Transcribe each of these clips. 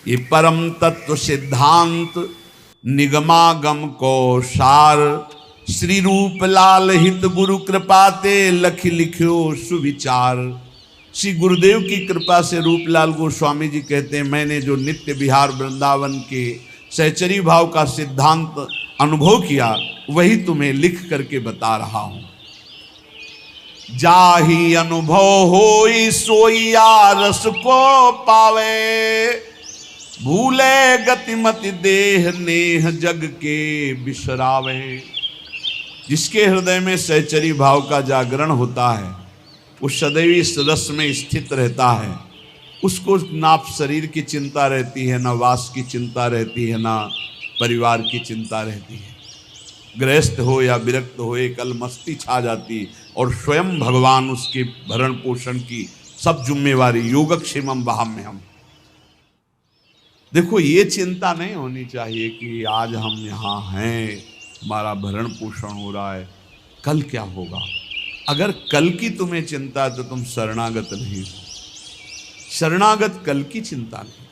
ये परम तत्व सिद्धांत निगमागम को सार, श्री रूप लाल हित गुरु कृपाते लख लिख्यो सुविचार। श्री गुरुदेव की कृपा से रूपलाल गोस्वामी जी कहते हैं, मैंने जो नित्य विहार वृंदावन के सहचरी भाव का सिद्धांत अनुभव किया वही तुम्हें लिख करके बता रहा हूं। जाही अनुभव होई सोईया रस को पावे, भूले गतिमति देह नेह जग के बिसरावे। जिसके हृदय में सहचरी भाव का जागरण होता है वो सदैव इस रस में स्थित रहता है। उसको ना शरीर की चिंता रहती है, ना वास की चिंता रहती है, ना परिवार की चिंता रहती है। गृहस्थ हो या विरक्त हो, एक अलमस्ती छा जाती और स्वयं भगवान उसके भरण पोषण की सब जिम्मेवारी। योगक्षेमम वहाम्यहम्। देखो, ये चिंता नहीं होनी चाहिए कि आज हम यहाँ हैं, हमारा भरण पोषण हो रहा है, कल क्या होगा। अगर कल की तुम्हें चिंता है तो तुम शरणागत नहीं हो। शरणागत कल की चिंता नहीं,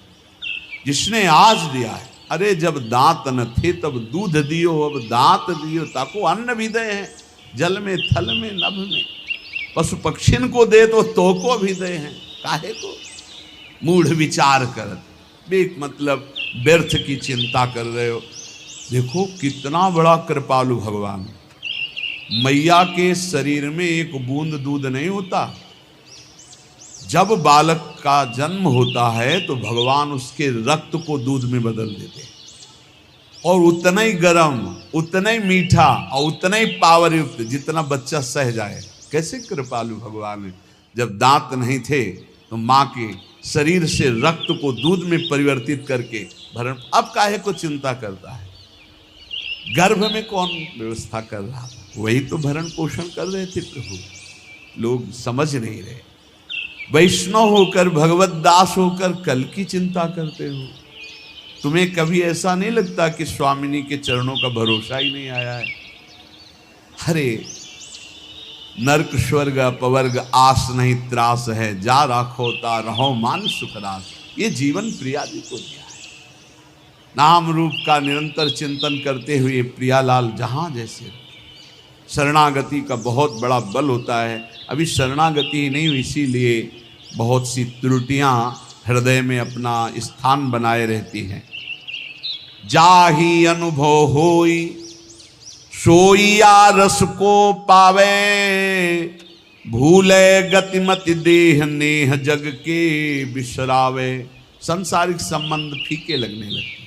जिसने आज दिया है। अरे जब दांत न थे तब दूध दियो, अब दांत दियो ताको अन्न भी दे हैं। जल में थल में नभ में, पशु पक्षिन को दे तो को भी दे हैं। काहे को मूढ़ विचार करत, बेक मतलब व्यर्थ की चिंता कर रहे हो। देखो कितना बड़ा कृपालु भगवान। मैया के शरीर में एक बूंद दूध नहीं होता। जब बालक का जन्म होता है तो भगवान उसके रक्त को दूध में बदल देते हैं, और उतना ही गर्म, उतना ही मीठा और उतना ही पावर युक्त जितना बच्चा सह जाए। कैसे कृपालु भगवान है। जब दांत नहीं थे तो माँ के शरीर से रक्त को दूध में परिवर्तित करके भरण, अब काहे को चिंता करता है। गर्भ में कौन व्यवस्था कर रहा था, वही तो भरण पोषण कर रहे थे प्रभु। लोग समझ नहीं रहे। वैष्णव होकर, भगवत दास होकर कल की चिंता करते हो। तुम्हें कभी ऐसा नहीं लगता कि स्वामिनी के चरणों का भरोसा ही नहीं आया है। अरे नरक स्वर्ग अपवर्ग आस नहीं त्रास है, जा राखो ता रहो मान सुखरास। ये जीवन प्रिया जी को दिया है। नाम रूप का निरंतर चिंतन करते हुए प्रियालाल जहां जैसे। शरणागति का बहुत बड़ा बल होता है। अभी शरणागति ही नहीं हुई, इसीलिए बहुत सी त्रुटियां हृदय में अपना स्थान बनाए रहती हैं। जाही अनुभव होई सोईया रस को पावे, भूले गतिमति देह नेह जग के बिसरावे। सांसारिक संबंध फीके लगने लगते,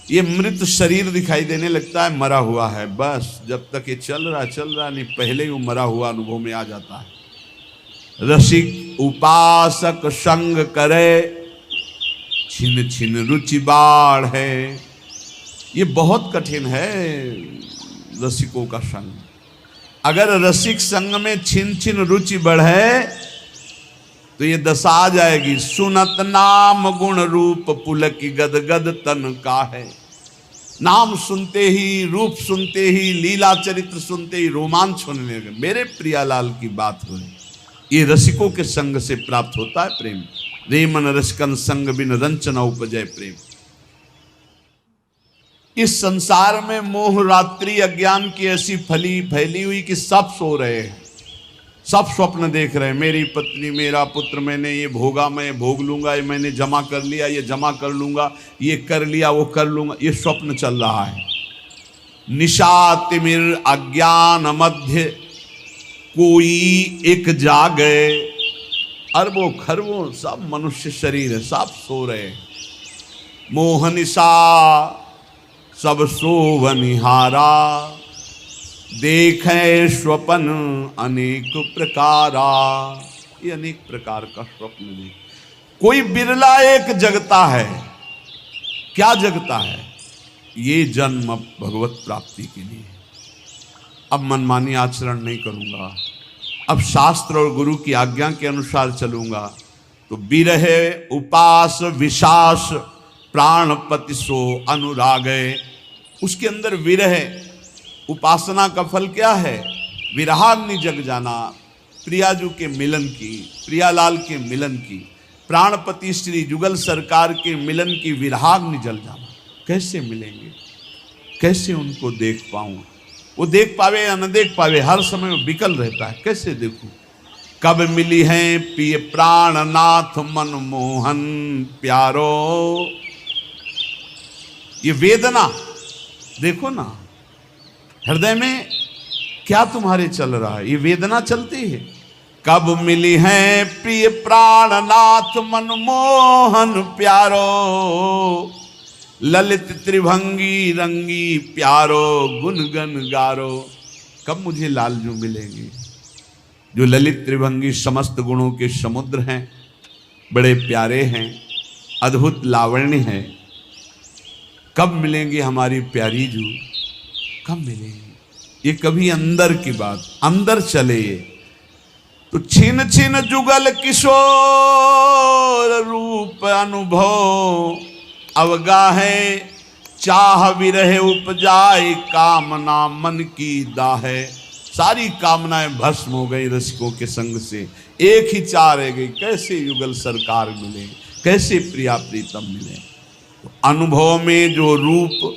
ये मृत शरीर दिखाई देने लगता है, मरा हुआ है। बस जब तक ये चल रहा नहीं, पहले ही वो मरा हुआ अनुभव में आ जाता है। रसिक उपासक संग करे, छिन छिन रुचि बाढ़ है। ये बहुत कठिन है रसिकों का संग। अगर रसिक संग में छिन छिन रुचि बढ़े तो ये दशा आ जाएगी। सुनत नाम गुण रूप पुलक गदगद तन का है। नाम सुनते ही, रूप सुनते ही, लीला चरित्र सुनते ही रोमांच होने लगे। मेरे प्रियालाल की बात हो रही। ये रसिकों के संग से प्राप्त होता है प्रेम। रे मन रसिकन संग बिन रंचना उपजय प्रेम। इस संसार में मोह रात्रि अज्ञान की ऐसी फैली हुई कि सब सो रहे हैं, सब स्वप्न देख रहे हैं। मेरी पत्नी, मेरा पुत्र, मैंने ये भोगा, मैं भोग लूंगा, ये मैंने जमा कर लिया, ये जमा कर लूंगा, ये कर लिया, वो कर लूंगा। ये स्वप्न चल रहा है। निशा तिमिर अज्ञान मध्य कोई एक जागे। अरबों खरबों सब मनुष्य शरीर है, सब सो रहे। मोह निशा सब सोवनिहारा, देखे स्वप्न अनेक प्रकारा। ये अनेक प्रकार का स्वप्न देख। कोई बिरला एक जगता है। क्या जगता है? ये जन्म भगवत प्राप्ति के लिए। अब मनमानी आचरण नहीं करूंगा, अब शास्त्र और गुरु की आज्ञा के अनुसार चलूंगा। तो बिरहे उपास विशास प्राणपति सो अनुरागे। उसके अंदर विरह, उपासना का फल क्या है? विरहाग्नि जग जाना, प्रियाजू के मिलन की, प्रियालाल के मिलन की। प्राणपति श्री जुगल सरकार के मिलन की विराग्नि जल जाना। कैसे मिलेंगे, कैसे उनको देख पाऊं? वो देख पावे या न देख पावे, हर समय वो विकल रहता है, कैसे देखूं? कब मिली हैं पिय प्राणनाथ मनमोहन प्यारो। ये वेदना देखो ना, हृदय में क्या तुम्हारे चल रहा है, ये वेदना चलती है। कब मिली हैं प्रिय प्राणनाथ मनमोहन प्यारो, ललित त्रिभंगी रंगी प्यारो गुणगन गारो। कब मुझे लालजू मिलेंगे जो ललित त्रिभंगी समस्त गुणों के समुद्र हैं, बड़े प्यारे हैं, अद्भुत लावण्य है। कब मिलेंगे हमारी प्यारी जू, कब मिलेंगे? ये कभी अंदर की बात, अंदर चले तो छिन छिन जुगल किशोर रूप अनुभव, अवगाहे चाह विरह उपजाए कामना मन की दाहे। सारी कामनाएं भस्म हो गई रसिकों के संग से, एक ही चाह रह गई, कैसे युगल सरकार मिले, कैसे प्रिया प्रीतम मिले। तो अनुभव में जो रूप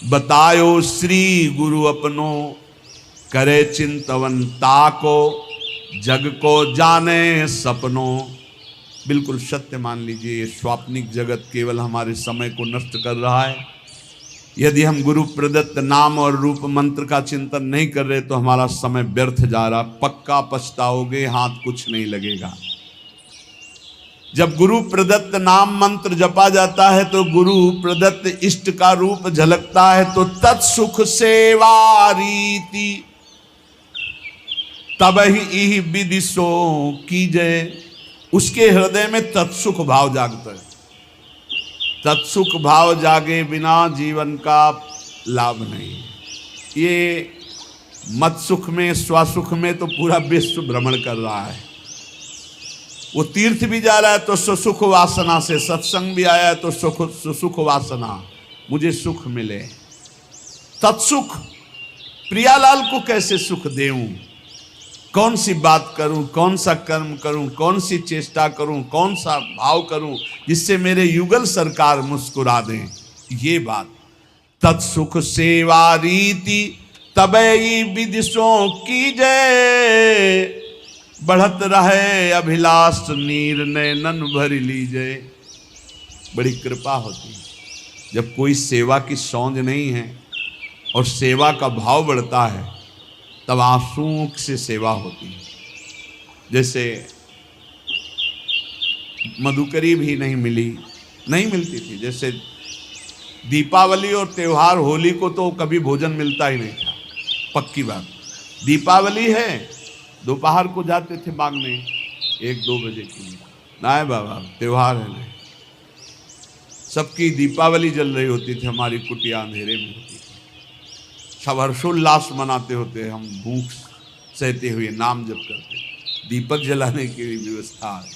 बतायो श्री गुरु अपनो, करे चिंतवन ताको जग को जाने सपनों। बिल्कुल सत्य मान लीजिए, ये स्वाप्निक जगत केवल हमारे समय को नष्ट कर रहा है। यदि हम गुरु प्रदत्त नाम और रूप मंत्र का चिंतन नहीं कर रहे तो हमारा समय व्यर्थ जा रहा, पक्का पछताओगे, हाथ कुछ नहीं लगेगा। जब गुरु प्रदत्त नाम मंत्र जपा जाता है तो गुरु प्रदत्त इष्ट का रूप झलकता है, तो तत्सुख सेवा रीति तब ही विदिशो कीजय। उसके हृदय में तत्सुख भाव जागता है। तत्सुख भाव जागे बिना जीवन का लाभ नहीं। ये मत सुख में स्वसुख में तो पूरा विश्व भ्रमण कर रहा है। वो तीर्थ भी जा रहा है तो सुसुख वासना से, सत्संग भी आया है तो सुसुख वासना, मुझे सुख मिले। तत्सुख प्रियालाल को कैसे सुख देऊं, कौन सी बात करूं, कौन सा कर्म करूं, कौन सी चेष्टा करूं, कौन सा भाव करूं जिससे मेरे युगल सरकार मुस्कुरा दें। ये बात तत्सुख सेवा रीति तबई विदिशों की जय, बढ़त रहे अभिलाष नीर नैनन भर लीजिए। बड़ी कृपा होती है जब कोई सेवा की सौंध नहीं है और सेवा का भाव बढ़ता है, तब आंसुओं से सेवा होती है। जैसे मधुकरी भी नहीं मिलती थी। जैसे दीपावली और त्योहार, होली को तो कभी भोजन मिलता ही नहीं था, पक्की बात। दीपावली है, दोपहर को जाते थे मांगने 1-2 बजे के लिए, ना है बाबा त्योहार है नहीं। सबकी दीपावली जल रही होती थी, हमारी कुटिया अंधेरे में होती थी। सब हर्षोल्लास मनाते होते, हम भूख सहते हुए नाम जप करते। दीपक जलाने की भी व्यवस्था है।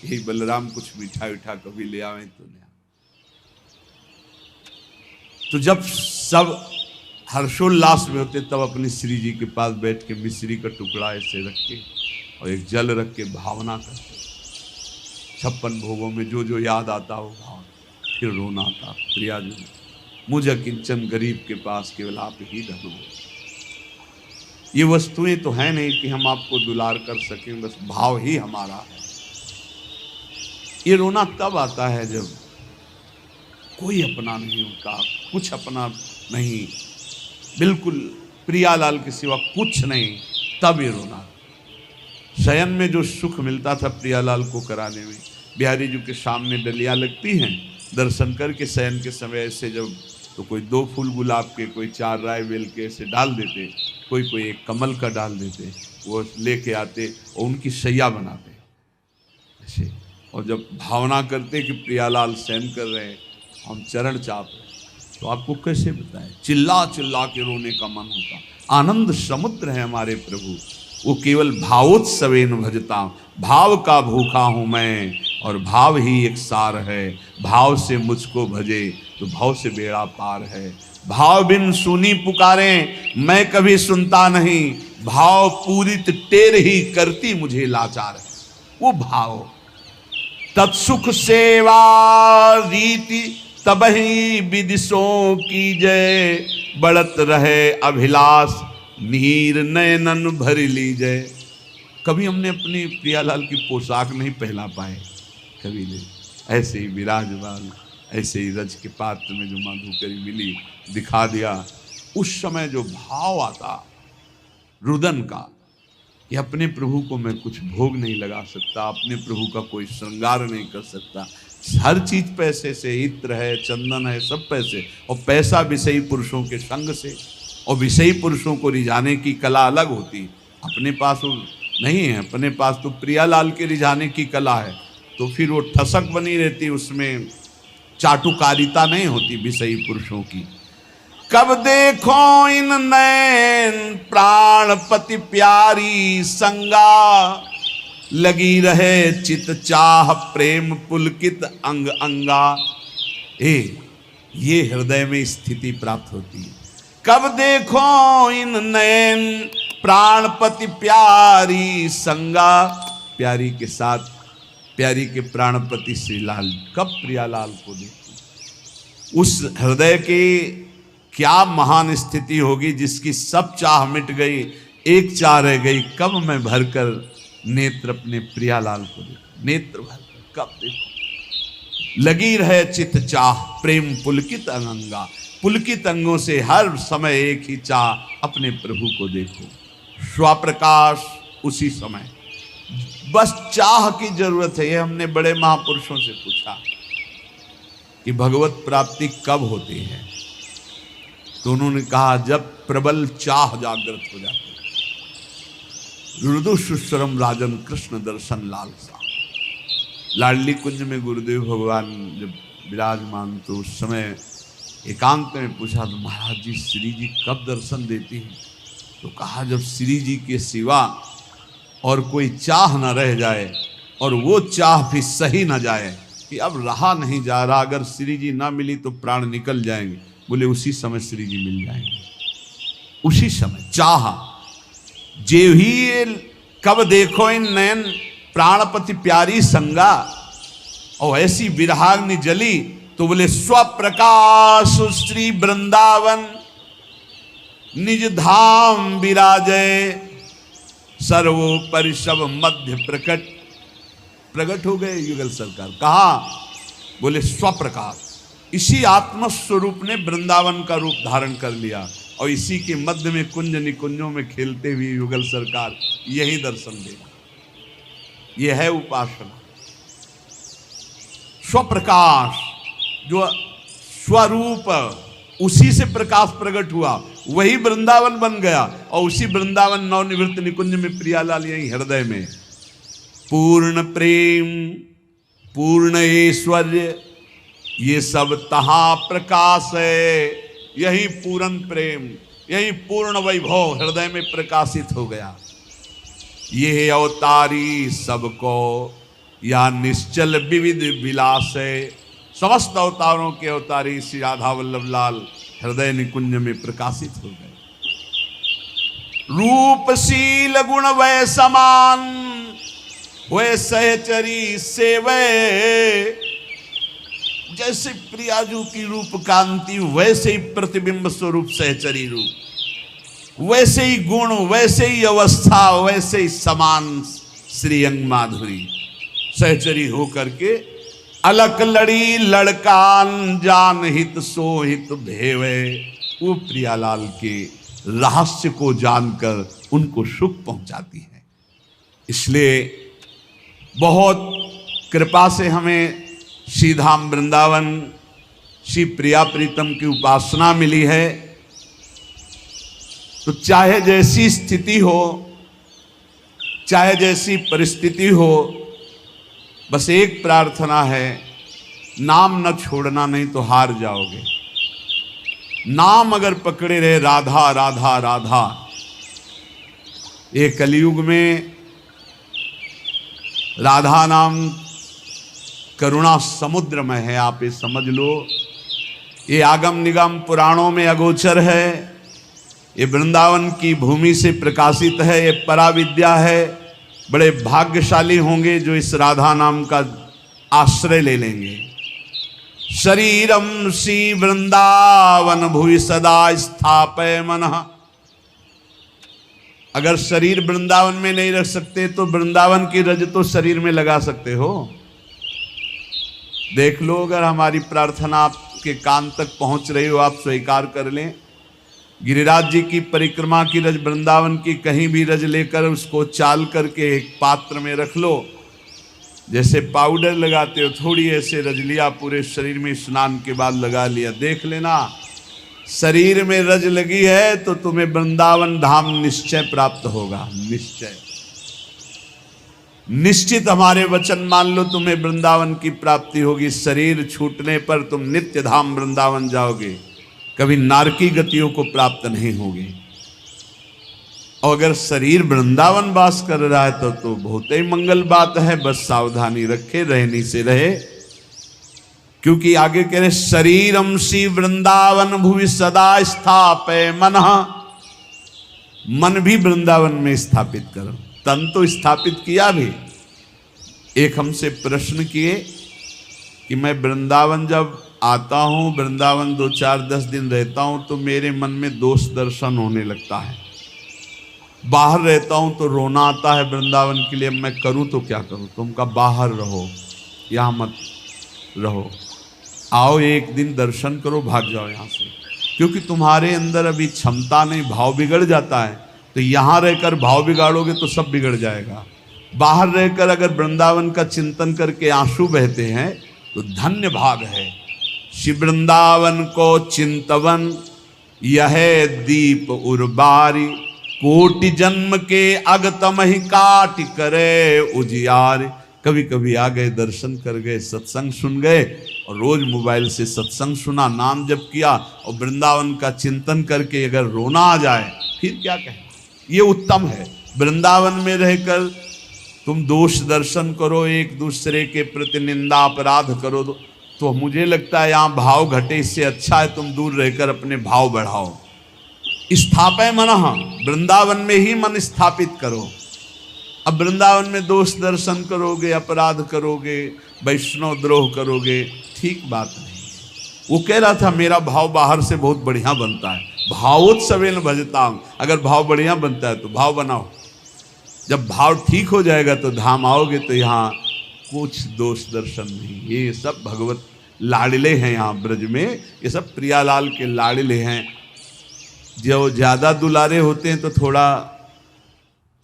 यही बलराम कुछ मीठा मीठा कभी ले आवे तो ले। तो जब सब हर्षोल्लास में होते तब अपनी श्री जी के पास बैठ के मिश्री का टुकड़ा ऐसे रख के और एक जल रख के भावना करते। 56 भोगों में जो जो याद आता हो भाव, फिर रोना आता, प्रिया जी मुझे किंचन गरीब के पास केवल आप ही धन हो। ये वस्तुएं तो है नहीं कि हम आपको दुलार कर सकें, बस भाव ही हमारा है। ये रोना तब आता है जब कोई अपना नहीं होता, कुछ अपना नहीं, बिल्कुल प्रियालाल के सिवा कुछ नहीं, तब ये रोना। शयन में जो सुख मिलता था प्रियालाल को कराने में, बिहारी जी के सामने डलियां लगती हैं, दर्शन करके शयन के समय ऐसे जब तो कोई 2 फूल गुलाब के, कोई 4 राय बेल के ऐसे डाल देते, कोई एक कमल का डाल देते, वो लेके आते और उनकी शैया बनाते ऐसे। और जब भावना करते कि प्रियालाल शयन कर रहे हैं, हम चरण चाप रहे, तो आपको कैसे बताएं, चिल्ला चिल्ला के रोने का मन होता। आनंद समुद्र है हमारे प्रभु, वो केवल भावोत्सवेन भजता। भाव का भूखा हूँ मैं और भाव ही एक सार है। भाव से मुझको भजे तो भाव से बेड़ा पार है। भाव बिन सुनी पुकारें मैं कभी सुनता नहीं, भाव पूरित टेर ही करती मुझे लाचार है। वो भाव तत्सुख सेवा रीति तबहि विदिशों की जय, बढ़त रहे अभिलाष नीर नयनन भर लीजय। कभी हमने अपनी प्रियालाल की पोशाक नहीं पहना पाए, कभी नहीं, ऐसे ही विराजमान, ऐसे ही रज के पात्र में जो माधुकरी मिली दिखा दिया। उस समय जो भाव आता रुदन का कि अपने प्रभु को मैं कुछ भोग नहीं लगा सकता, अपने प्रभु का कोई श्रृंगार नहीं कर सकता, हर चीज पैसे से, इत्र है, चंदन है, सब पैसे, और पैसा विषयी पुरुषों के संग से, और विषयी पुरुषों को रिझाने की कला अलग होती, अपने पास वो नहीं है, अपने पास तो प्रियालाल के रिझाने की कला है, तो फिर वो ठसक बनी रहती, उसमें चाटुकारिता नहीं होती विषयी पुरुषों की। कब देखो इन नैन प्राणपति प्यारी संगा, लगी रहे चित चाह प्रेम पुलकित अंग अंगा। ये हृदय में स्थिति प्राप्त होती है। कब देखो इन नैन प्राणपति प्यारी संगा, प्यारी के साथ प्यारी के प्राणपति श्री लाल, कब प्रियालाल को देखी। उस हृदय के क्या महान स्थिति होगी जिसकी सब चाह मिट गई, एक चाह रह गई, कब मैं भरकर नेत्र अपने प्रियालाल को देखूं, नेत्र भरकर कब देखूं। लगी रहे चित चाह प्रेम पुलकित अंगा, पुलकित अंगों से हर समय एक ही चाह अपने प्रभु को देखो। स्वप्रकाश उसी समय, बस चाह की जरूरत है। ये हमने बड़े महापुरुषों से पूछा कि भगवत प्राप्ति कब होती है, तो उन्होंने कहा जब प्रबल चाह जागृत हो जाती है। रुदु सुस्वरम राजन कृष्ण दर्शन लालसा। लाडली कुंज में गुरुदेव भगवान जब विराजमान, तो उस समय एकांत में पूछा तो महाराज जी श्री जी कब दर्शन देती हैं, तो कहा जब श्री जी के सिवा और कोई चाह न रह जाए, और वो चाह भी सही न जाए कि अब रहा नहीं जा रहा, अगर श्री जी ना मिली तो प्राण निकल जाएंगे, बोले उसी समय श्री जी मिल जाएंगे। उसी समय चाह जे ही कब देखो इन नयन प्राणपति प्यारी संगा, और ऐसी विरहाग्नि जली तो बोले स्वप्रकाश श्री वृंदावन निज धाम विराजय, सर्वोपरि सब मध्य प्रकट हो गए युगल सरकार। कहा, बोले स्वप्रकाश, इसी आत्मस्वरूप ने वृंदावन का रूप धारण कर लिया, और इसी के मध्य में कुंज निकुंजों में खेलते हुए युगल सरकार यही दर्शन देगा। यह है उपासना। स्वप्रकाश, जो स्वरूप, उसी से प्रकाश प्रकट हुआ, वही वृंदावन बन गया, और उसी वृंदावन नवनिवृत्त निकुंज में प्रियालाल यही हृदय में पूर्ण प्रेम पूर्ण ऐश्वर्य, ये सब तहाँ प्रकाश है। यही पूर्ण प्रेम, यही पूर्ण वैभव हृदय में प्रकाशित हो गया। ये अवतारी सबको या निश्चल विविध विलास है। समस्त अवतारों के अवतारी श्री राधा वल्लभ लाल हृदय निकुंज में प्रकाशित हो गए। रूपशील गुण वै समान वै सहचरी सेवै। जैसे प्रियाजू की रूप कांति, वैसे ही प्रतिबिंब स्वरूप सहचरी रूप, वैसे ही गुण, वैसे ही अवस्था, वैसे ही समान श्री अंग माधुरी सहचरी हो करके अलक लड़ी लड़कान जान हित सो हित भेवे। वो प्रियालाल के रहस्य को जानकर उनको सुख पहुंचाती है। इसलिए बहुत कृपा से हमें श्री धाम वृंदावन श्री प्रिया प्रीतम की उपासना मिली है। तो चाहे जैसी स्थिति हो, चाहे जैसी परिस्थिति हो, बस एक प्रार्थना है, नाम न छोड़ना, नहीं तो हार जाओगे। नाम अगर पकड़े रहे राधा राधा राधा, ये कलयुग में राधा नाम करुणा समुद्र में है, आप ये समझ लो। ये आगम निगम पुराणों में अगोचर है, ये वृंदावन की भूमि से प्रकाशित है, ये पराविद्या है। बड़े भाग्यशाली होंगे जो इस राधा नाम का आश्रय ले लेंगे। शरीरम श्री वृंदावन भुवि सदा स्थापय मनः। अगर शरीर वृंदावन में नहीं रख सकते तो वृंदावन की रज तो शरीर में लगा सकते हो। देख लो, अगर हमारी प्रार्थना आपके कान तक पहुंच रही हो, आप स्वीकार कर लें। गिरिराज जी की परिक्रमा की रज, वृंदावन की कहीं भी रज लेकर उसको चाल करके एक पात्र में रख लो। जैसे पाउडर लगाते हो, थोड़ी ऐसे रज लिया, पूरे शरीर में स्नान के बाद लगा लिया। देख लेना, शरीर में रज लगी है तो तुम्हें वृंदावन धाम निश्चय प्राप्त होगा। निश्चय, निश्चित हमारे वचन मान लो, तुम्हें वृंदावन की प्राप्ति होगी। शरीर छूटने पर तुम नित्य धाम वृंदावन जाओगे, कभी नारकी गतियों को प्राप्त नहीं होगी। और अगर शरीर वृंदावन वास कर रहा है तो बहुत ही मंगल बात है। बस सावधानी रखे, रहनी से रहे। क्योंकि आगे कह रहे शरीरम श्री वृंदावन भुवि सदा स्थापय मनः। मन भी वृंदावन में स्थापित करो। तन तो स्थापित किया भी। एक हमसे प्रश्न किए कि मैं वृंदावन जब आता हूं, वृंदावन 2-4-10 दिन रहता हूं तो मेरे मन में दोष दर्शन होने लगता है। बाहर रहता हूं तो रोना आता है वृंदावन के लिए, मैं करूं तो क्या करूं। तुम का बाहर रहो, यहां मत रहो। आओ एक दिन दर्शन करो, भाग जाओ यहां से। क्योंकि तुम्हारे अंदर अभी क्षमता नहीं, भाव बिगड़ जाता है। तो यहां रहकर भाव बिगाड़ोगे तो सब बिगड़ जाएगा। बाहर रहकर अगर वृंदावन का चिंतन करके आंसू बहते हैं तो धन्य भाग है। श्री वृंदावन को चिंतवन यह दीप उर्बारी, कोटि जन्म के अगतम ही काट करे उजियार। कभी कभी आ गए, दर्शन कर गए, सत्संग सुन गए, और रोज मोबाइल से सत्संग सुना, नाम जप किया, और वृंदावन का चिंतन करके अगर रोना आ जाए फिर क्या कहें। ये उत्तम है। वृंदावन में रहकर तुम दोष दर्शन करो, एक दूसरे के प्रति निंदा अपराध करो तो मुझे लगता है यहाँ भाव घटे। इससे अच्छा है तुम दूर रहकर अपने भाव बढ़ाओ। स्थापय मनः, वृंदावन में ही मन स्थापित करो। अब वृंदावन में दोष दर्शन करोगे, अपराध करोगे, वैष्णव द्रोह करोगे, ठीक बात नहीं। वो कह रहा था मेरा भाव बाहर से बहुत बढ़िया बनता है, भावोत्सवेन भजताम। अगर भाव बढ़िया बनता है तो भाव बनाओ। जब भाव ठीक हो जाएगा तो धाम आओगे तो यहाँ कुछ दोष दर्शन नहीं। ये सब भगवत लाडले हैं यहाँ ब्रज में, ये सब प्रियालाल के लाडले हैं। जो ज्यादा दुलारे होते हैं तो थोड़ा,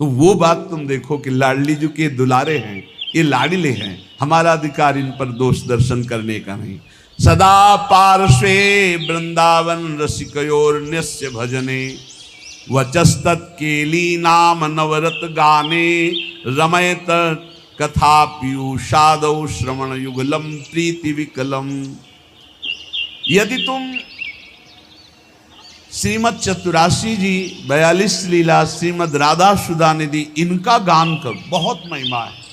तो वो बात तुम देखो कि लाडली जो के दुलारे हैं, ये लाडले हैं। हमारा अधिकार इन पर दोष दर्शन करने का नहीं। सदा पार्श्वे वृंदावन रसिकयोर्न्यस्य भजने, वचस्तत्केली नाम नवरत गाने, रमयत कथा पीयूषादौ श्रवण युगलम प्रीति विकलम। यदि तुम श्रीमद चतुराशी जी 42 लीला, श्रीमद राधा सुधा निधि, इनका गान करो, बहुत महिमा है।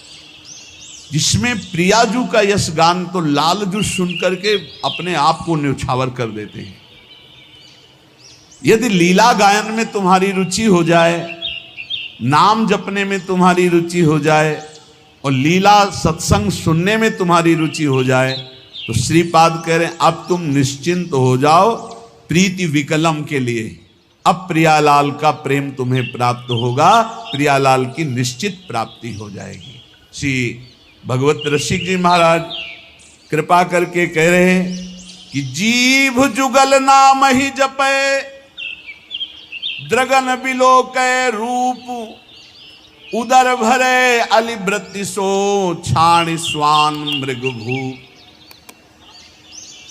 जिसमें प्रियाजू का यश गान तो लालजू सुन करके अपने आप को न्यौछावर कर देते हैं। यदि लीला गायन में तुम्हारी रुचि हो जाए, नाम जपने में तुम्हारी रुचि हो जाए, और लीला सत्संग सुनने में तुम्हारी रुचि हो जाए, तो श्रीपाद कह रहे हैं अब तुम निश्चिंत हो जाओ प्रीति विकलम के लिए। अब प्रियालाल का प्रेम तुम्हें प्राप्त होगा, प्रियालाल की निश्चित प्राप्ति हो जाएगी। श्री भगवत रसिक जी महाराज कृपा करके कह रहे हैं कि जीभ जुगल नाम ही जपे, द्रगन बिलोके रूप, उदर भरे अलिवृत्ति सो, छाण स्वान मृगभू।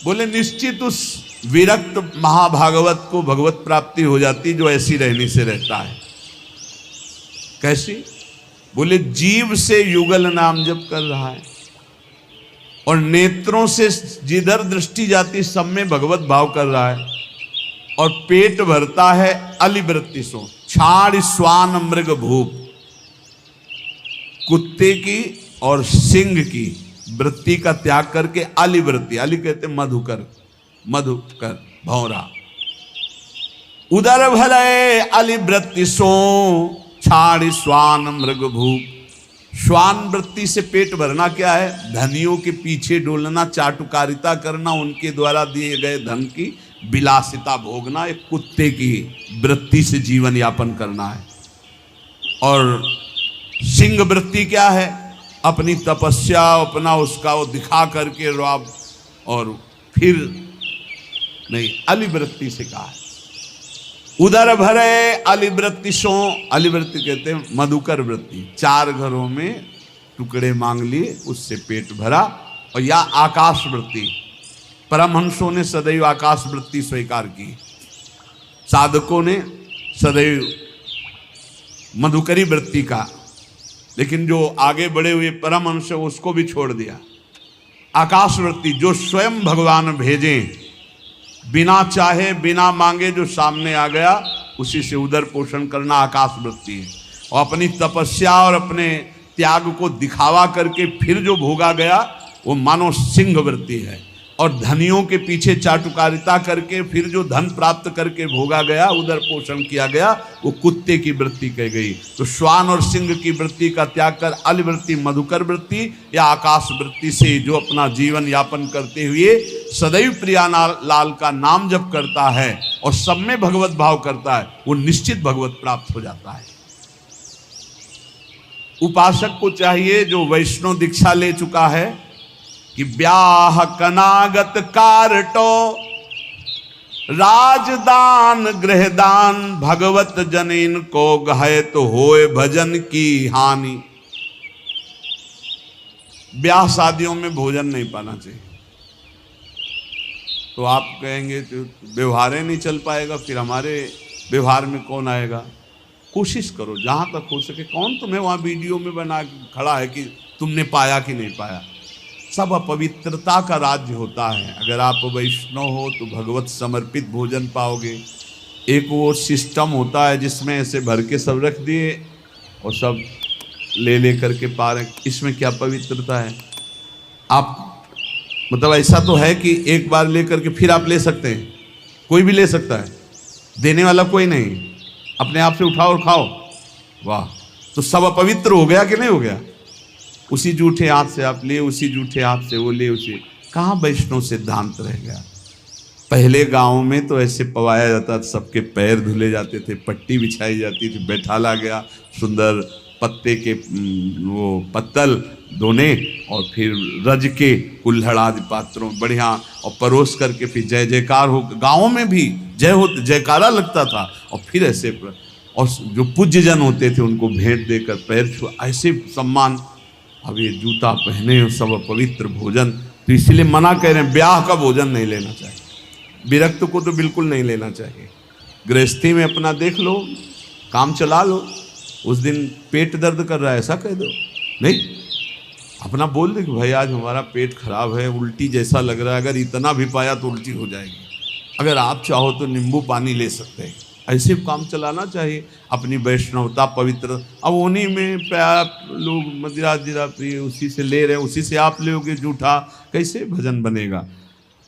बोले निश्चित उस विरक्त महाभागवत को भगवत प्राप्ति हो जाती जो ऐसी रहने से रहता है। कैसी? बोले जीव से युगल नाम जप कर रहा है, और नेत्रों से जिधर दृष्टि जाती सब में भगवत भाव कर रहा है, और पेट भरता है अलिवृत्ति सो, छाड़ स्वान मृग भूप, कुत्ते की और सिंह की वृत्ति का त्याग करके अलिवृत्ति, अली कहते मधुकर, मधुकर भौरा, उदर भले अलिवृत्ति सो, छाड़ स्वान मृग भूप। श्वान वृत्ति से पेट भरना क्या है? धनियों के पीछे डोलना, चाटुकारिता करना, उनके द्वारा दिए गए धन की विलासिता भोगना, एक कुत्ते की वृत्ति से जीवन यापन करना है। और सिंह वृत्ति क्या है? अपनी तपस्या, अपना उसका वो दिखा करके रौब, और फिर नहीं, अलिवृत्ति से कहा है। उदर भरे अलिवृत्ति सो, अलिवृत्ति कहते हैं मधुकर वृत्ति, 4 घरों में टुकड़े मांग लिए, उससे पेट भरा। और या आकाश वृत्ति, परमहंसों ने सदैव आकाश वृत्ति स्वीकार की, साधकों ने सदैव मधुकरी वृत्ति का, लेकिन जो आगे बढ़े हुए परमहंस उसको भी छोड़ दिया। आकाश वृत्ति, जो स्वयं भगवान भेजें, बिना चाहे बिना मांगे जो सामने आ गया उसी से उदर पोषण करना आकाश वृत्ति है। और अपनी तपस्या और अपने त्याग को दिखावा करके फिर जो भोगा गया वो मानो सिंह वृत्ति है। और धनियों के पीछे चाटुकारिता करके फिर जो धन प्राप्त करके भोगा गया, उदर पोषण किया गया, वो कुत्ते की वृत्ति कह गई। तो श्वान और सिंह की वृत्ति का त्याग कर अलिवृत्ति, मधुकर वृत्ति या आकाश वृत्ति से जो अपना जीवन यापन करते हुए सदैव प्रिया लाल का नाम जप करता है और सब में भगवत भाव करता है, वो निश्चित भगवत प्राप्त हो जाता है। उपासक को चाहिए जो वैष्णव दीक्षा ले चुका है कि ब्याह कनागत कारटो, राजदान गृहदान, भगवत जनिन को गहे तो होए भजन की हानि। ब्याह शादियों में भोजन नहीं पाना चाहिए। तो आप कहेंगे तो व्यवहार नहीं चल पाएगा, फिर हमारे व्यवहार में कौन आएगा? कोशिश करो जहां तक हो सके। कौन तुम्हें वहां वीडियो में बना खड़ा है कि तुमने पाया कि नहीं पाया? सब अपवित्रता का राज्य होता है। अगर आप वैष्णव हो तो भगवत समर्पित भोजन पाओगे। एक वो सिस्टम होता है जिसमें ऐसे भर के सब रख दिए और सब ले करके पा रहे, इसमें क्या पवित्रता है? आप मतलब ऐसा तो है कि एक बार ले करके फिर आप ले सकते हैं, कोई भी ले सकता है, देने वाला कोई नहीं, अपने आप से उठाओ और खाओ। वाह, तो सब अपवित्र हो गया कि नहीं हो गया? उसी जूठे हाथ से आप ले, उसी जूठे हाथ से वो ले, उसी कहाँ वैष्णव सिद्धांत रह गया? पहले गांव में तो ऐसे पवाया जाता था, सबके पैर धुले जाते थे, पट्टी बिछाई जाती थी, बैठाला गया, सुंदर पत्ते के वो पत्तल धोने और फिर रज के कुल्हड़ आदि पात्रों बढ़िया और परोस करके फिर जय जयकार हो। गाँव में भी जयकारा लगता था और फिर ऐसे और जो पूज्य जन होते थे उनको भेंट देकर पैर छू, ऐसे सम्मान। अब ये जूता पहने सब पवित्र भोजन, तो इसलिए मना कह रहे हैं ब्याह का भोजन नहीं लेना चाहिए। विरक्त को तो बिल्कुल नहीं लेना चाहिए। गृहस्थी में अपना देख लो, काम चला लो। उस दिन पेट दर्द कर रहा है ऐसा कह दो, नहीं, अपना बोल दे कि भाई आज हमारा पेट खराब है, उल्टी जैसा लग रहा है, अगर इतना भी पाया तो उल्टी हो जाएगी, अगर आप चाहो तो नींबू पानी ले सकते हैं। ऐसे काम चलाना चाहिए। अपनी वैष्णवता पवित्र, अब उन्हीं में आप लोग मदिरा दिरा प्रिय उसी से ले रहे हैं, उसी से आप लोगे जूठा, कैसे भजन बनेगा?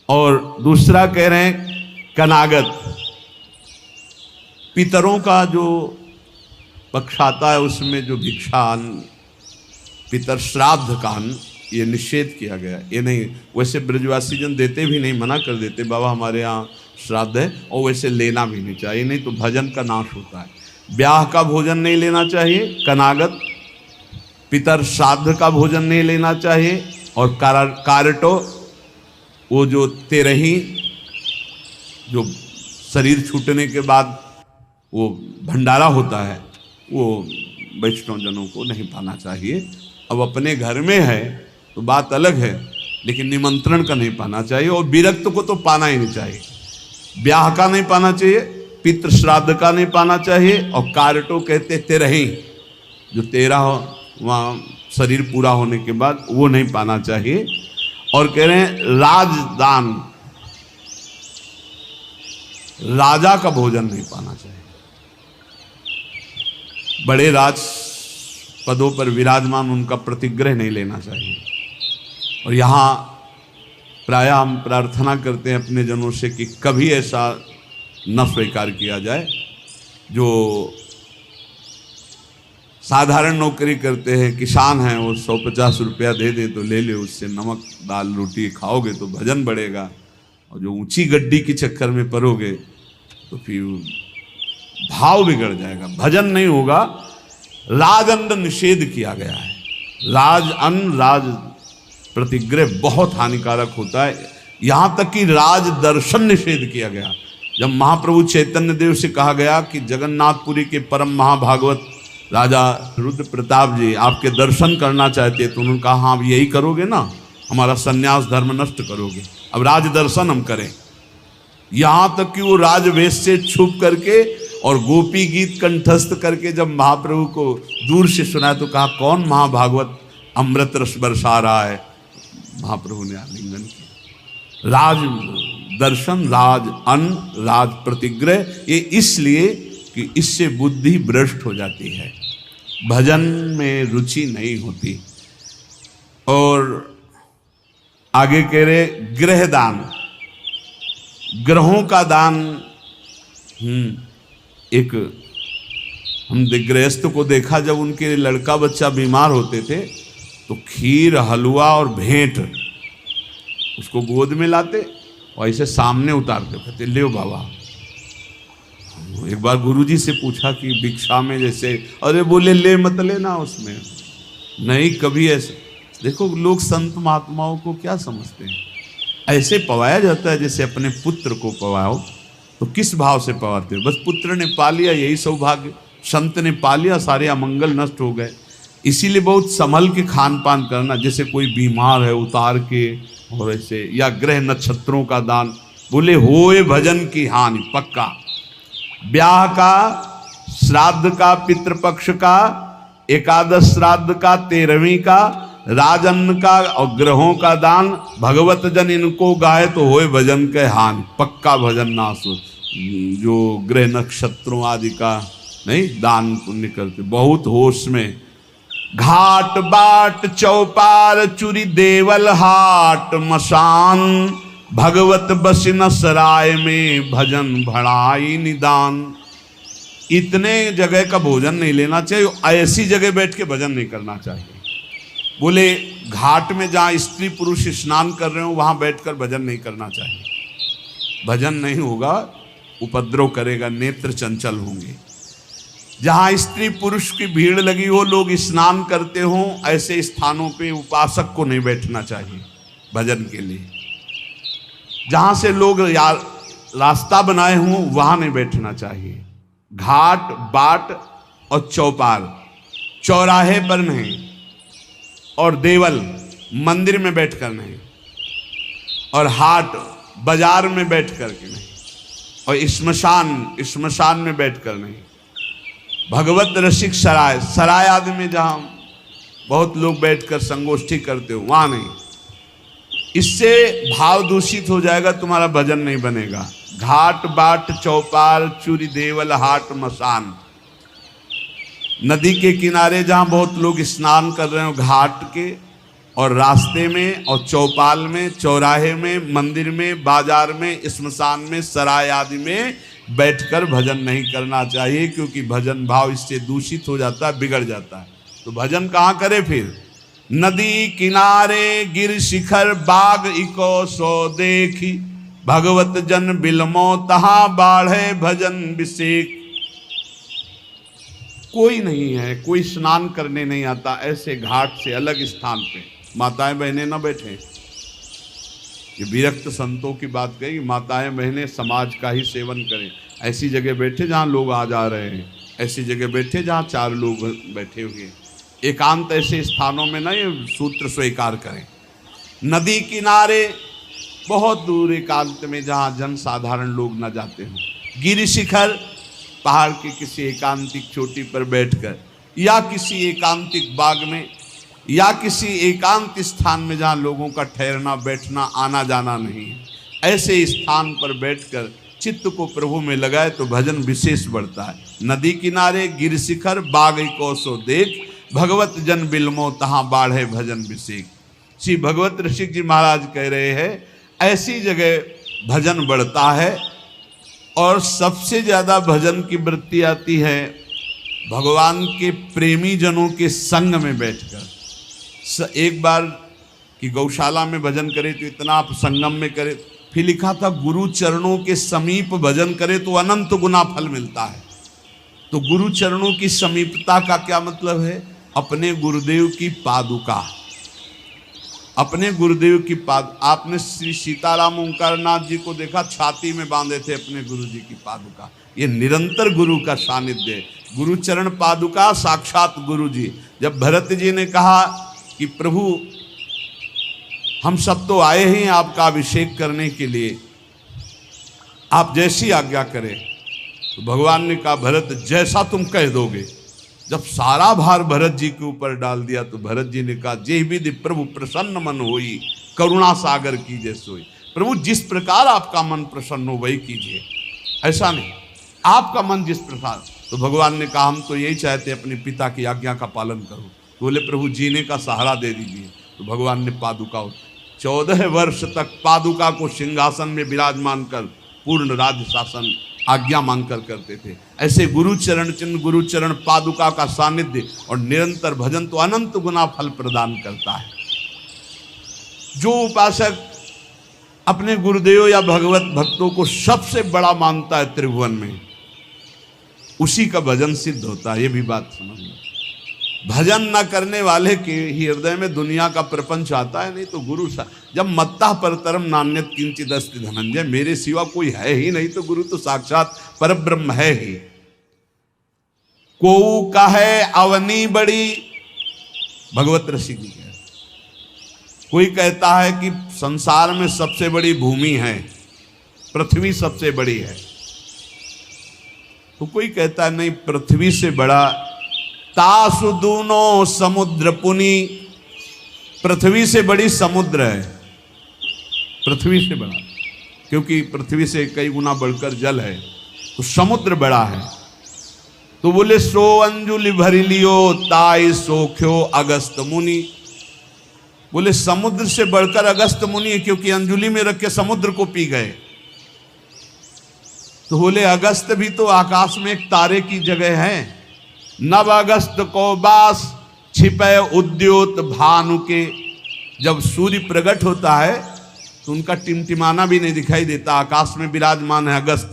और दूसरा कह रहे हैं कनागत, पितरों का जो पक्ष आता है उसमें जो भिक्षान, पितर श्राद्ध कान, ये निषेध किया गया। ये नहीं, वैसे ब्रजवासी जन देते भी नहीं, मना कर देते, बाबा हमारे यहाँ श्राद्ध है, और वैसे लेना भी नहीं चाहिए, नहीं तो भजन का नाश होता है। ब्याह का भोजन नहीं लेना चाहिए, कनागत, पितर श्राद्ध का भोजन नहीं लेना चाहिए, और कारटो, वो जो तेरही, जो शरीर छूटने के बाद वो भंडारा होता है, वो वैष्णव जनों को नहीं पाना चाहिए। अब अपने घर में है तो बात अलग है, लेकिन निमंत्रण का नहीं पाना चाहिए। और विरक्त को तो पाना ही नहीं चाहिए, ब्याह का नहीं पाना चाहिए, पितृ श्राद्ध का नहीं पाना चाहिए, और कारटो कहते तेरही, जो 13 वहाँ शरीर पूरा होने के बाद वो नहीं पाना चाहिए। और कह रहे हैं राजदान, राजा का भोजन नहीं पाना चाहिए, बड़े राज पदों पर विराजमान उनका प्रतिग्रह नहीं लेना चाहिए। और यहाँ प्राय हम प्रार्थना करते हैं अपने जनों से कि कभी ऐसा न स्वीकार किया जाए जो साधारण नौकरी करते हैं, किसान हैं, वो 150 रुपया दे दे तो ले ले, उससे नमक दाल रोटी खाओगे तो भजन बढ़ेगा। और जो ऊंची गड्डी के चक्कर में पड़ोगे तो फिर भाव बिगड़ जाएगा, भजन नहीं होगा। राज अन्न निषेध किया गया है। राज अन्न, राज प्रतिग्रह बहुत हानिकारक होता है। यहां तक कि राज दर्शन निषेध किया गया। जब महाप्रभु चैतन्य देव से कहा गया कि जगन्नाथपुरी के परम महाभागवत राजा रुद्र प्रताप जी आपके दर्शन करना चाहते, तो उन्होंने कहा हाँ, अब यही करोगे ना, हमारा सन्यास धर्म नष्ट करोगे, अब राज दर्शन हम करें। यहां तक कि वो राजवेश से छुप करके और गोपी गीत कंठस्थ करके जब महाप्रभु को दूर से सुनाया तो कहा कौन महाभागवत अमृत रस बरसा रहा है। महाप्रभु ने आलिंगन किया। राज दर्शन, राज अन्न, राज प्रतिग्रह, ये इसलिए कि इससे बुद्धि भ्रष्ट हो जाती है, भजन में रुचि नहीं होती। और आगे कह रहे गृह दान, ग्रहों का दान। एक हम गृहस्थ को देखा, जब उनके लड़का बच्चा बीमार होते थे तो खीर, हलवा और भेंट उसको गोद में लाते और ऐसे सामने उतारते, कहते ले बाबा। एक बार गुरुजी से पूछा कि भिक्षा में जैसे, अरे बोले ले मत लेना उसमें, नहीं कभी ऐसे। देखो लोग संत महात्माओं को क्या समझते हैं, ऐसे पवाया जाता है जैसे अपने पुत्र को पवाओ। तो किस भाव से पवाते हो? बस पुत्र ने पा लिया यही सौभाग्य, संत ने पा लिया सारे अमंगल नष्ट हो गए। इसीलिए बहुत संभल के खान पान करना, जैसे कोई बीमार है उतार के, और ऐसे, या ग्रह नक्षत्रों का दान। बोले होए भजन की हानि, पक्का। ब्याह का, श्राद्ध का, पितृपक्ष का, एकादश श्राद्ध का, 13वीं का, राजन्न का और ग्रहों का दान, भगवत जन इनको गाए तो होए भजन के हानि, पक्का भजन नाश हो। जो ग्रह नक्षत्रों आदि का नहीं दान पुण्य करते, बहुत होश में। घाट बाट चौपार चुरी देवल हाट मसान, भगवत बसिन सराय में भजन भड़ाई निदान। इतने जगह का भोजन नहीं लेना चाहिए, ऐसी जगह बैठ के भजन नहीं करना चाहिए। बोले घाट में जहाँ स्त्री पुरुष स्नान कर रहे हो वहाँ बैठकर भजन नहीं करना चाहिए, भजन नहीं होगा, उपद्रव करेगा, नेत्र चंचल होंगे। जहाँ स्त्री पुरुष की भीड़ लगी हो, लोग स्नान करते हो, ऐसे स्थानों पे उपासक को नहीं बैठना चाहिए भजन के लिए। जहाँ से लोग रास्ता बनाए हों वहाँ नहीं बैठना चाहिए। घाट बाट और चौपाल, चौराहे पर नहीं, और देवल मंदिर में बैठ कर नहीं, और हाट बाजार में बैठ कर के नहीं, और श्मशान में बैठ कर नहीं। भगवत रसिक सराय, सराय आदि में जहाँ बहुत लोग बैठकर संगोष्ठी करते हो वहाँ नहीं। इससे भाव दूषित हो जाएगा, तुम्हारा भजन नहीं बनेगा। घाट बाट चौपाल चूरी देवल हाट मसान, नदी के किनारे जहाँ बहुत लोग स्नान कर रहे हो, घाट के और रास्ते में और चौपाल में, चौराहे में, मंदिर में, बाजार में, श्मशान में, सराय आदि में बैठकर भजन नहीं करना चाहिए, क्योंकि भजन भाव इससे दूषित हो जाता है, बिगड़ जाता है। तो भजन कहाँ करे फिर? नदी किनारे गिर शिखर बाग इको सो देखी, भगवत जन बिलमो तहाँ बाढ़े भजन विषेक। कोई नहीं है, कोई स्नान करने नहीं आता, ऐसे घाट से अलग स्थान पे माताएं बहनें न बैठे। ये विरक्त संतों की बात कही, माताएं बहनें समाज का ही सेवन करें। ऐसी जगह बैठे जहाँ लोग आ जा रहे हैं, ऐसी जगह बैठे जहाँ 4 लोग बैठे हुए। एकांत ऐसे स्थानों में न ये सूत्र स्वीकार करें। नदी किनारे बहुत दूर एकांत में जहाँ जन साधारण लोग न जाते हों। गिरि शिखर, पहाड़ के किसी एकांतिक चोटी पर बैठकर, या किसी एकांतिक बाग में, या किसी एकांत स्थान में जहाँ लोगों का ठहरना बैठना आना जाना नहीं है, ऐसे स्थान पर बैठकर चित्त को प्रभु में लगाए तो भजन विशेष बढ़ता है। नदी किनारे गिर शिखर बाग को सो देख, भगवत जन बिलमो तहाँ बाढ़े भजन विशेष। श्री भगवत ऋषिक जी महाराज कह रहे हैं ऐसी जगह भजन बढ़ता है। और सबसे ज्यादा भजन की वृत्ति आती है भगवान के प्रेमी जनों के संग में बैठकर एक बार कि गौशाला में भजन करे तो इतना आप संगम में करे, फिर लिखा था गुरु चरणों के समीप भजन करे तो अनंत गुना फल मिलता है। तो गुरु चरणों की समीपता का क्या मतलब है? अपने गुरुदेव की पादुका, अपने गुरुदेव की आपने श्री सीताराम ओंकारनाथ जी को देखा, छाती में बांधे थे अपने गुरु जी की पादुका। ये निरंतर गुरु का सानिध्य है। गुरु चरण पादुका साक्षात गुरु जी। जब भरत जी ने कहा कि प्रभु हम सब तो आए हैं आपका अभिषेक करने के लिए, आप जैसी आज्ञा करें, तो भगवान ने कहा भरत जैसा तुम कह दोगे। जब सारा भार भरत जी के ऊपर डाल दिया तो भरत जी ने कहा जे विधि प्रभु प्रसन्न मन होई, करुणा सागर कीजिए सोई। प्रभु जिस प्रकार आपका मन प्रसन्न हो वही कीजिए, ऐसा नहीं आपका मन जिस प्रकार। तो भगवान ने कहा हम तो यही चाहते अपने पिता की आज्ञा का पालन करो। तो बोले प्रभु जीने का सहारा दे दीजिए। तो भगवान ने पादुका 14 वर्ष तक पादुका को सिंहासन में विराजमान कर पूर्ण राज्य शासन आज्ञा मांगकर करते थे। ऐसे गुरु चरण चिन्ह, गुरु चरण पादुका का सानिध्य और निरंतर भजन तो अनंत गुना फल प्रदान करता है। जो उपासक अपने गुरुदेव या भगवत भक्तों को सबसे बड़ा मानता है त्रिभुवन में, उसी का भजन सिद्ध होता है। ये भी बात समझना। भजन न करने वाले के हृदय में दुनिया का प्रपंच आता है। नहीं तो गुरु जब मत्ता परतरम नान्यत किंचित अस्ति धनंजय, मेरे सिवा कोई है ही नहीं, तो गुरु तो साक्षात परब्रह्म है ही। को कहे अवनी बड़ी, भगवत ऋषि जी है। कोई कहता है कि संसार में सबसे बड़ी भूमि है, पृथ्वी सबसे बड़ी है। तो कोई कहता है नहीं, पृथ्वी से बड़ा तासु दूनो समुद्र पुनी, पृथ्वी से बड़ी समुद्र है, पृथ्वी से बड़ा, क्योंकि पृथ्वी से कई गुना बढ़कर जल है, तो समुद्र बड़ा है। तो बोले सो अंजुलि भरी लियो ताई सोख्यो अगस्त मुनि। बोले समुद्र से बढ़कर अगस्त मुनि है, क्योंकि अंजुलि में रख के समुद्र को पी गए। तो बोले अगस्त भी तो आकाश में एक तारे की जगह है। नव अगस्त को बास छिपे उद्योत भानु के, जब सूर्य प्रकट होता है तो उनका टिमटिमाना भी नहीं दिखाई देता, आकाश में विराजमान है अगस्त।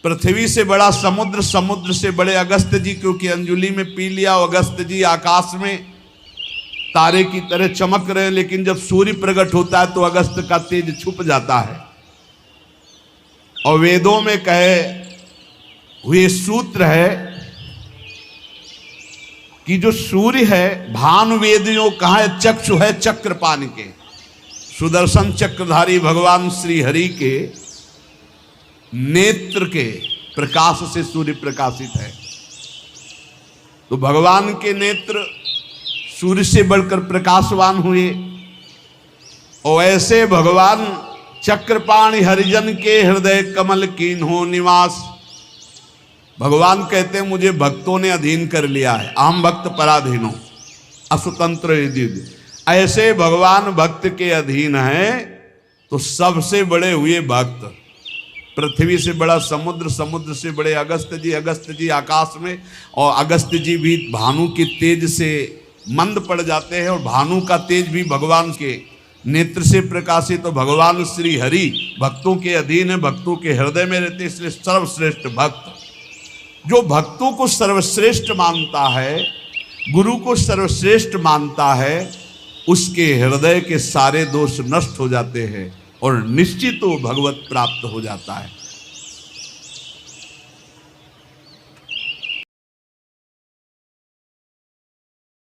पृथ्वी से बड़ा समुद्र, समुद्र से बड़े अगस्त जी, क्योंकि अंजुलि में पी लिया। अगस्त जी आकाश में तारे की तरह चमक रहे, लेकिन जब सूर्य प्रकट होता है तो अगस्त का तेज छुप जाता है। और वेदों में कहे हुए सूत्र है कि जो सूर्य है, भानु वेदियों कहा है चक्षु है चक्रपाण के, सुदर्शन चक्रधारी भगवान श्री हरि के नेत्र के प्रकाश से सूर्य प्रकाशित है। तो भगवान के नेत्र सूर्य से बढ़कर प्रकाशवान हुए। और ऐसे भगवान चक्रपाणि हरिजन के हृदय कमल कीन्हो निवास। भगवान कहते हैं मुझे भक्तों ने अधीन कर लिया है, अहम भक्त पराधीनो असुतंत्र यदि। ऐसे भगवान भक्त के अधीन हैं तो सबसे बड़े हुए भक्त। पृथ्वी से बड़ा समुद्र, समुद्र से बड़े अगस्त जी आकाश में, और अगस्त जी भी भानु के तेज से मंद पड़ जाते हैं, और भानु का तेज भी भगवान के नेत्र से प्रकाशित। तो भगवान श्री हरि भक्तों के अधीन है, भक्तों के हृदय में रहते, इसलिए सर्वश्रेष्ठ भक्त। जो भक्तों को सर्वश्रेष्ठ मानता है, गुरु को सर्वश्रेष्ठ मानता है, उसके हृदय के सारे दोष नष्ट हो जाते हैं और निश्चित वो भगवत प्राप्त हो जाता है।